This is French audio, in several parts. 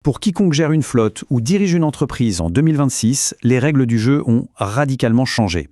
Pour quiconque gère une flotte ou dirige une entreprise en 2026, les règles du jeu ont radicalement changé.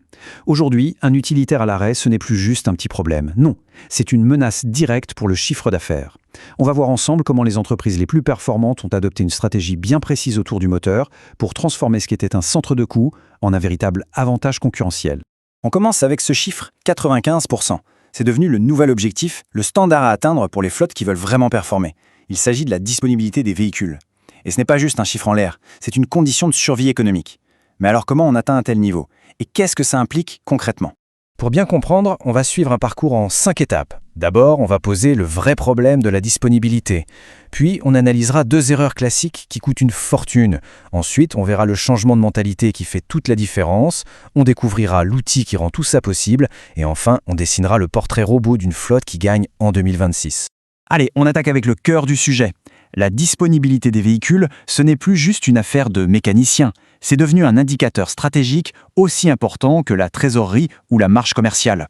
Aujourd'hui, un utilitaire à l'arrêt, ce n'est plus juste un petit problème. Non, c'est une menace directe pour le chiffre d'affaires. On va voir ensemble comment les entreprises les plus performantes ont adopté une stratégie bien précise autour du moteur pour transformer ce qui était un centre de coût en un véritable avantage concurrentiel. On commence avec ce chiffre, 95%. C'est devenu le nouvel objectif, le standard à atteindre pour les flottes qui veulent vraiment performer. Il s'agit de la disponibilité des véhicules. Et ce n'est pas juste un chiffre en l'air, c'est une condition de survie économique. Mais alors comment on atteint un tel niveau? Et qu'est-ce que ça implique concrètement? Pour bien comprendre, on va suivre un parcours en 5 étapes. D'abord, on va poser le vrai problème de la disponibilité. Puis, on analysera 2 erreurs classiques qui coûtent une fortune. Ensuite, on verra le changement de mentalité qui fait toute la différence. On découvrira l'outil qui rend tout ça possible. Et enfin, on dessinera le portrait robot d'une flotte qui gagne en 2026. Allez, on attaque avec le cœur du sujet. La disponibilité des véhicules, ce n'est plus juste une affaire de mécaniciens. C'est devenu un indicateur stratégique aussi important que la trésorerie ou la marge commerciale.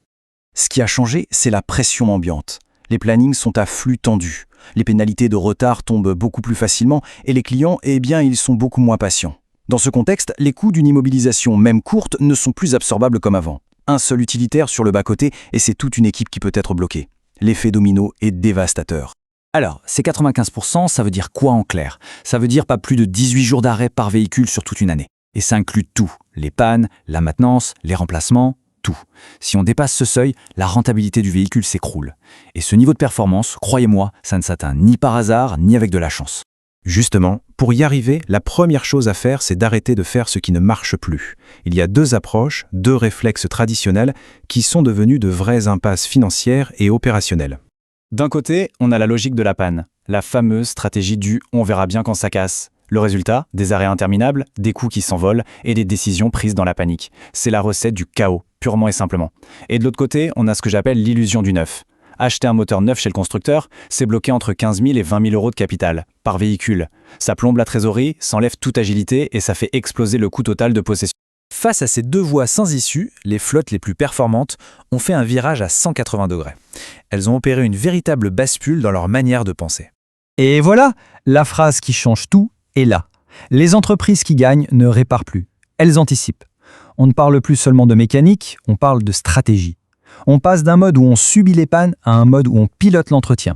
Ce qui a changé, c'est la pression ambiante. Les plannings sont à flux tendu. Les pénalités de retard tombent beaucoup plus facilement et les clients, ils sont beaucoup moins patients. Dans ce contexte, les coûts d'une immobilisation, même courte, ne sont plus absorbables comme avant. Un seul utilitaire sur le bas-côté et c'est toute une équipe qui peut être bloquée. L'effet domino est dévastateur. Alors, ces 95%, ça veut dire quoi en clair? Ça veut dire pas plus de 18 jours d'arrêt par véhicule sur toute une année. Et ça inclut tout, les pannes, la maintenance, les remplacements, tout. Si on dépasse ce seuil, la rentabilité du véhicule s'écroule. Et ce niveau de performance, croyez-moi, ça ne s'atteint ni par hasard, ni avec de la chance. Justement, pour y arriver, la première chose à faire, c'est d'arrêter de faire ce qui ne marche plus. Il y a 2 approches, 2 réflexes traditionnels qui sont devenus de vraies impasses financières et opérationnelles. D'un côté, on a la logique de la panne, la fameuse stratégie du « on verra bien quand ça casse ». Le résultat, des arrêts interminables, des coûts qui s'envolent et des décisions prises dans la panique. C'est la recette du chaos, purement et simplement. Et de l'autre côté, on a ce que j'appelle l'illusion du neuf. Acheter un moteur neuf chez le constructeur, c'est bloquer entre 15 000 et 20 000 euros de capital, par véhicule. Ça plombe la trésorerie, s'enlève toute agilité et ça fait exploser le coût total de possession. Face à ces 2 voies sans issue, les flottes les plus performantes ont fait un virage à 180 degrés. Elles ont opéré une véritable bascule dans leur manière de penser. Et voilà, la phrase qui change tout est là. Les entreprises qui gagnent ne réparent plus, elles anticipent. On ne parle plus seulement de mécanique, on parle de stratégie. On passe d'un mode où on subit les pannes à un mode où on pilote l'entretien.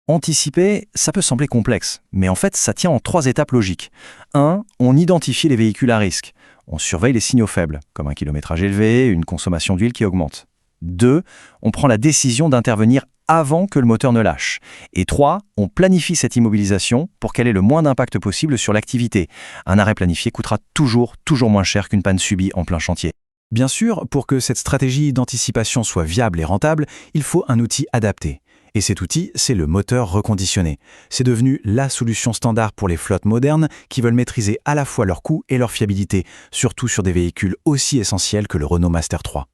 Anticiper, ça peut sembler complexe, mais en fait, ça tient en 3 étapes logiques. 1. On identifie les véhicules à risque. On surveille les signaux faibles, comme un kilométrage élevé, une consommation d'huile qui augmente. 2. On prend la décision d'intervenir avant que le moteur ne lâche. Et 3. On planifie cette immobilisation pour qu'elle ait le moins d'impact possible sur l'activité. Un arrêt planifié coûtera toujours moins cher qu'une panne subie en plein chantier. Bien sûr, pour que cette stratégie d'anticipation soit viable et rentable, il faut un outil adapté. Et cet outil, c'est le moteur reconditionné. C'est devenu la solution standard pour les flottes modernes qui veulent maîtriser à la fois leurs coûts et leur fiabilité, surtout sur des véhicules aussi essentiels que le Renault Master 3.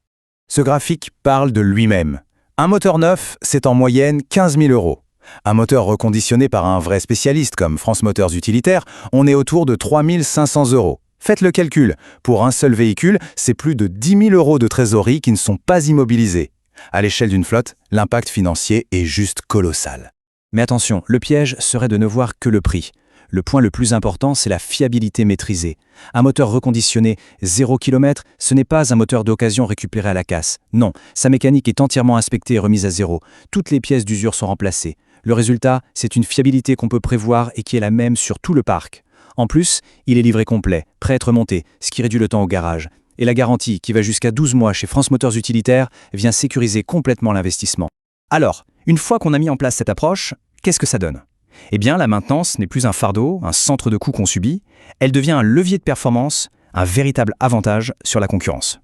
Ce graphique parle de lui-même. Un moteur neuf, c'est en moyenne 15 000 euros. Un moteur reconditionné par un vrai spécialiste comme France Moteurs Utilitaires, on est autour de 3 500 euros. Faites le calcul. Pour un seul véhicule, c'est plus de 10 000 euros de trésorerie qui ne sont pas immobilisés. À l'échelle d'une flotte, l'impact financier est juste colossal. Mais attention, le piège serait de ne voir que le prix. Le point le plus important, c'est la fiabilité maîtrisée. Un moteur reconditionné 0 km, ce n'est pas un moteur d'occasion récupéré à la casse. Non, sa mécanique est entièrement inspectée et remise à zéro. Toutes les pièces d'usure sont remplacées. Le résultat, c'est une fiabilité qu'on peut prévoir et qui est la même sur tout le parc. En plus, il est livré complet, prêt à être monté, ce qui réduit le temps au garage. Et la garantie, qui va jusqu'à 12 mois chez France Moteurs Utilitaires, vient sécuriser complètement l'investissement. Alors, une fois qu'on a mis en place cette approche, qu'est-ce que ça donne? Eh bien, la maintenance n'est plus un fardeau, un centre de coûts qu'on subit, elle devient un levier de performance, un véritable avantage sur la concurrence.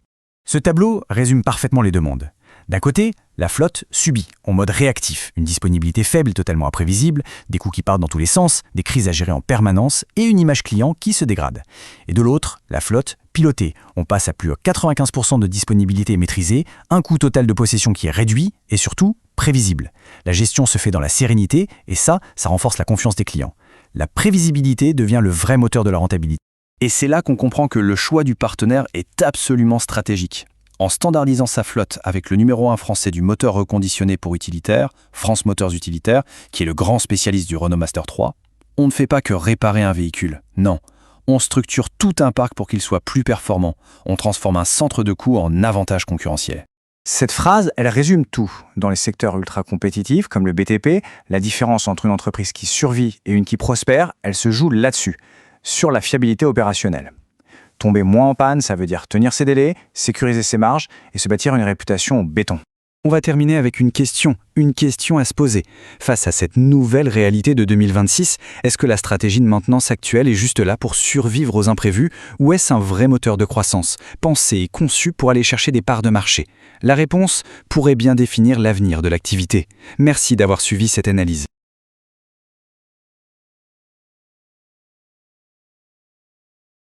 Ce tableau résume parfaitement les 2 mondes. D'un côté, la flotte subit, en mode réactif, une disponibilité faible totalement imprévisible, des coûts qui partent dans tous les sens, des crises à gérer en permanence et une image client qui se dégrade. Et de l'autre, la flotte pilotée. On passe à plus de 95% de disponibilité maîtrisée, un coût total de possession qui est réduit et surtout prévisible. La gestion se fait dans la sérénité et ça renforce la confiance des clients. La prévisibilité devient le vrai moteur de la rentabilité. Et c'est là qu'on comprend que le choix du partenaire est absolument stratégique. En standardisant sa flotte avec le numéro 1 français du moteur reconditionné pour utilitaire, France Moteurs Utilitaires, qui est le grand spécialiste du Renault Master 3, On ne fait pas que réparer un véhicule, non. On structure tout un parc pour qu'il soit plus performant. On transforme un centre de coût en avantage concurrentiel. Cette phrase, elle résume tout. Dans les secteurs ultra compétitifs, comme le BTP, la différence entre une entreprise qui survit et une qui prospère, elle se joue là-dessus, sur la fiabilité opérationnelle. Tomber moins en panne, ça veut dire tenir ses délais, sécuriser ses marges et se bâtir une réputation au béton. On va terminer avec une question à se poser. Face à cette nouvelle réalité de 2026, est-ce que la stratégie de maintenance actuelle est juste là pour survivre aux imprévus ou est-ce un vrai moteur de croissance, pensé et conçu pour aller chercher des parts de marché? La réponse pourrait bien définir l'avenir de l'activité. Merci d'avoir suivi cette analyse.